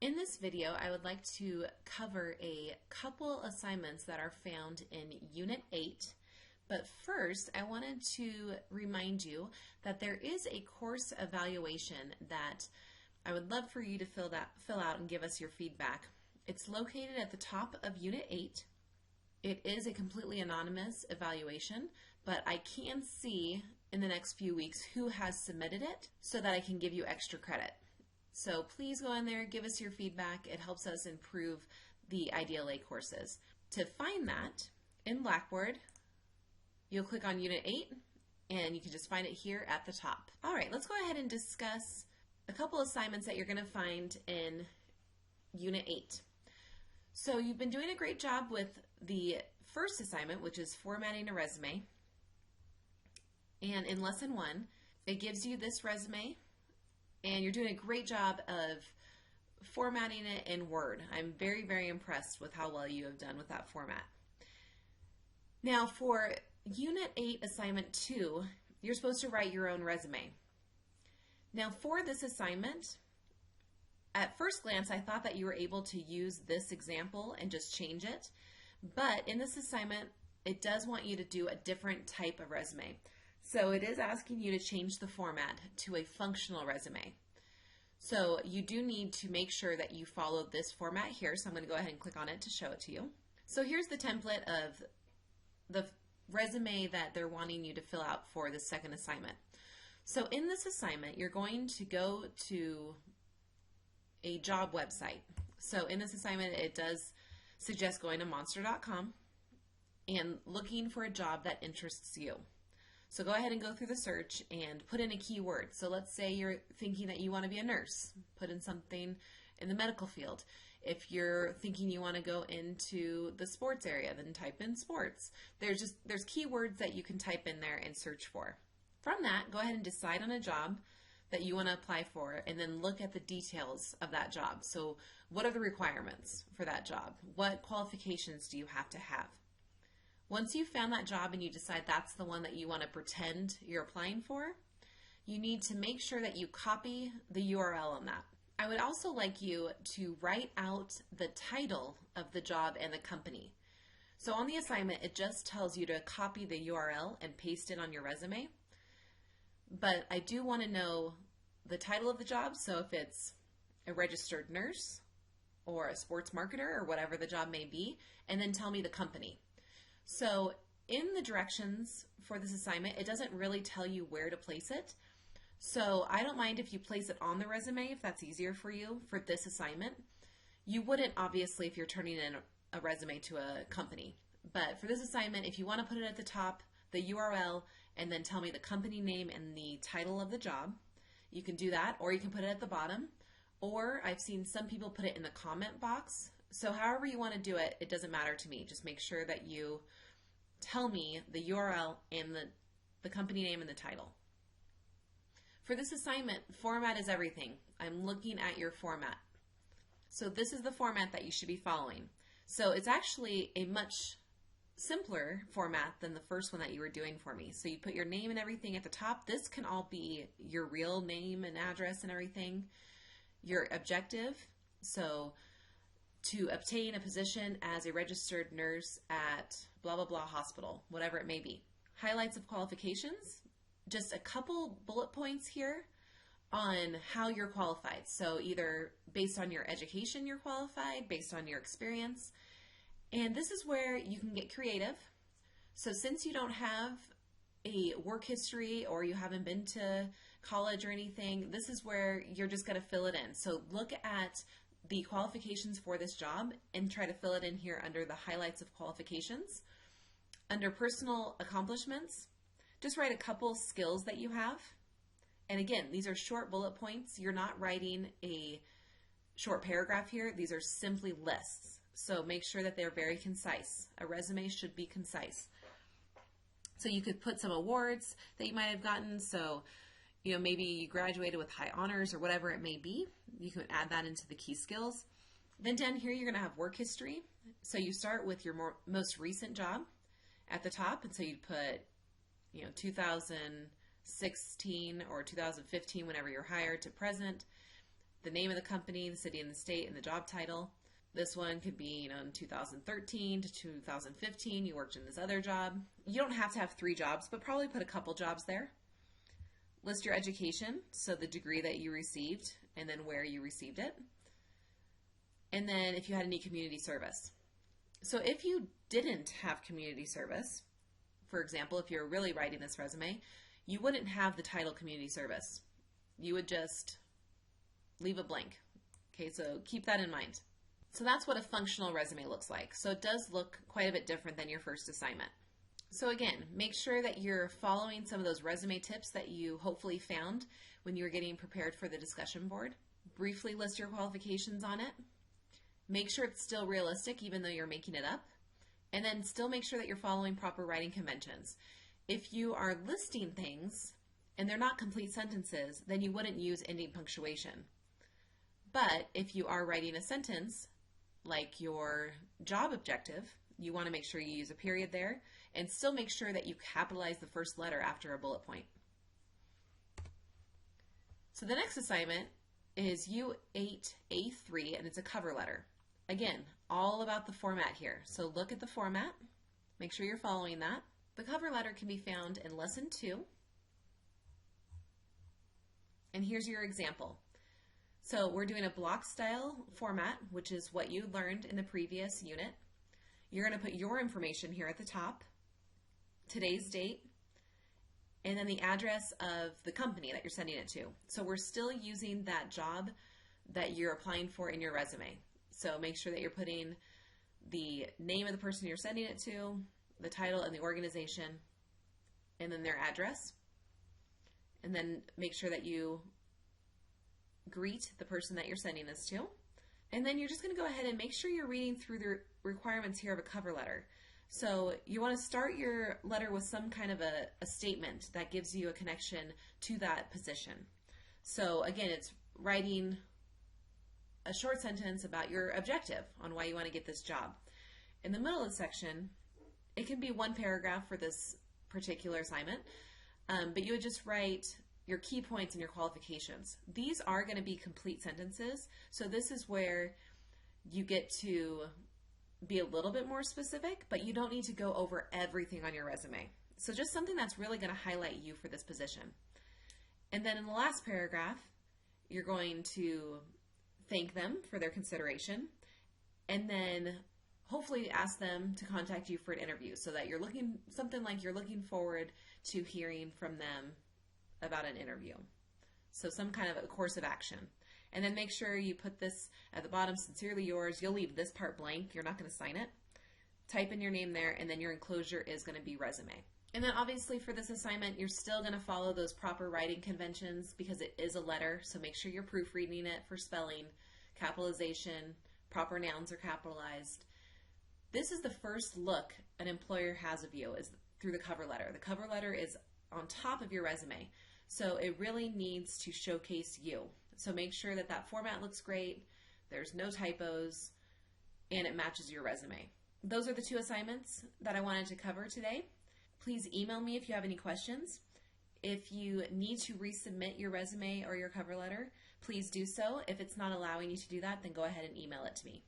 In this video, I would like to cover a couple assignments that are found in Unit 8. But first, I wanted to remind you that there is a course evaluation that I would love for you to fill out and give us your feedback. It's located at the top of Unit 8. It is a completely anonymous evaluation, but I can see in the next few weeks who has submitted it so that I can give you extra credit. So please go in there, give us your feedback. It helps us improve the IDLA courses. To find that in Blackboard, you'll click on Unit 8 and you can just find it here at the top. All right, let's go ahead and discuss a couple assignments that you're going to find in Unit 8. So you've been doing a great job with the first assignment, which is formatting a resume. And in Lesson 1, it gives you this resume, and you're doing a great job of formatting it in Word. I'm very, very impressed with how well you have done with that format. Now for Unit 8 Assignment 2, you're supposed to write your own resume. Now for this assignment, at first glance, I thought that you were able to use this example and just change it. But in this assignment, it does want you to do a different type of resume. So it is asking you to change the format to a functional resume. So you do need to make sure that you follow this format here. So I'm going to go ahead and click on it to show it to you. So here's the template of the resume that they're wanting you to fill out for the second assignment. So in this assignment, you're going to go to a job website. So in this assignment, it does suggest going to monster.com and looking for a job that interests you. So go ahead and go through the search and put in a keyword. So let's say you're thinking that you want to be a nurse. Put in something in the medical field. If you're thinking you want to go into the sports area, then type in sports. There's keywords that you can type in there and search for. From that, go ahead and decide on a job that you want to apply for, and then look at the details of that job. So what are the requirements for that job? What qualifications do you have to have? Once you've found that job and you decide that's the one that you want to pretend you're applying for, you need to make sure that you copy the URL on that. I would also like you to write out the title of the job and the company. So on the assignment, it just tells you to copy the URL and paste it on your resume. But I do want to know the title of the job, so if it's a registered nurse or a sports marketer or whatever the job may be, and then tell me the company. So in the directions for this assignment, it doesn't really tell you where to place it. So I don't mind if you place it on the resume if that's easier for you for this assignment. You wouldn't, obviously, if you're turning in a resume to a company. But for this assignment, if you want to put it at the top, the URL, and then tell me the company name and the title of the job, you can do that, or you can put it at the bottom, or I've seen some people put it in the comment box. So however you want to do it, it doesn't matter to me. Just make sure that you tell me the URL and the company name and the title. For this assignment, format is everything. I'm looking at your format. So this is the format that you should be following. So it's actually a much simpler format than the first one that you were doing for me. So you put your name and everything at the top. This can all be your real name and address and everything. Your objective, so to obtain a position as a registered nurse at blah, blah, blah hospital, whatever it may be. Highlights of qualifications, just a couple bullet points here on how you're qualified. So either based on your education you're qualified, based on your experience. And this is where you can get creative. So since you don't have a work history or you haven't been to college or anything, this is where you're just going to fill it in. So look at the qualifications for this job and try to fill it in here under the highlights of qualifications. Under personal accomplishments, just write a couple skills that you have. And again, these are short bullet points. You're not writing a short paragraph here. These are simply lists. So make sure that they're very concise. A resume should be concise. So you could put some awards that you might have gotten. So, you know, maybe you graduated with high honors or whatever it may be. You can add that into the key skills. Then down here, you're going to have work history. So you start with your most recent job at the top. And so you'd put, you know, 2016 or 2015, whenever you're hired, to present. the name of the company, the city and the state, and the job title. This one could be, in 2013 to 2015, you worked in this other job. You don't have to have 3 jobs, but probably put a couple jobs there. List your education, so the degree that you received, and then where you received it. And then if you had any community service. So if you didn't have community service, for example, if you're really writing this resume, you wouldn't have the title community service. You would just leave a blank. Okay, so keep that in mind. So that's what a functional resume looks like. So it does look quite a bit different than your first assignment. So again, make sure that you're following some of those resume tips that you hopefully found when you were getting prepared for the discussion board. Briefly list your qualifications on it. Make sure it's still realistic even though you're making it up. And then still make sure that you're following proper writing conventions. If you are listing things and they're not complete sentences, then you wouldn't use ending punctuation. But if you are writing a sentence, like your job objective, you want to make sure you use a period there and still make sure that you capitalize the first letter after a bullet point. So the next assignment is U8A3 and it's a cover letter. Again, all about the format here. So look at the format, make sure you're following that. The cover letter can be found in lesson 2. And here's your example. So we're doing a block style format, which is what you learned in the previous unit. You're going to put your information here at the top, today's date, and then the address of the company that you're sending it to. So we're still using that job that you're applying for in your resume. So make sure that you're putting the name of the person you're sending it to, the title and the organization, and then their address. And then make sure that you greet the person that you're sending this to. And then you're just going to go ahead and make sure you're reading through the requirements here of a cover letter. So you want to start your letter with some kind of a statement that gives you a connection to that position. So again, it's writing a short sentence about your objective on why you want to get this job. In the middle of the section, it can be 1 paragraph for this particular assignment, but you would just write your key points and your qualifications. These are going to be complete sentences, so this is where you get to be a little bit more specific, but you don't need to go over everything on your resume. So just something that's really going to highlight you for this position. And then in the last paragraph, you're going to thank them for their consideration, and then hopefully ask them to contact you for an interview so that you're looking, something like you're looking forward to hearing from them about an interview. So some kind of a course of action. And then make sure you put this at the bottom, sincerely yours. You'll leave this part blank. You're not going to sign it. Type in your name there, and then your enclosure is going to be resume. And then obviously for this assignment, you're still going to follow those proper writing conventions because it is a letter. So make sure you're proofreading it for spelling, capitalization, proper nouns are capitalized. This is the first look an employer has of you, is through the cover letter. The cover letter is on top of your resume. So it really needs to showcase you. So make sure that that format looks great, there's no typos, and it matches your resume. Those are the 2 assignments that I wanted to cover today. Please email me if you have any questions. If you need to resubmit your resume or your cover letter, please do so. If it's not allowing you to do that, then go ahead and email it to me.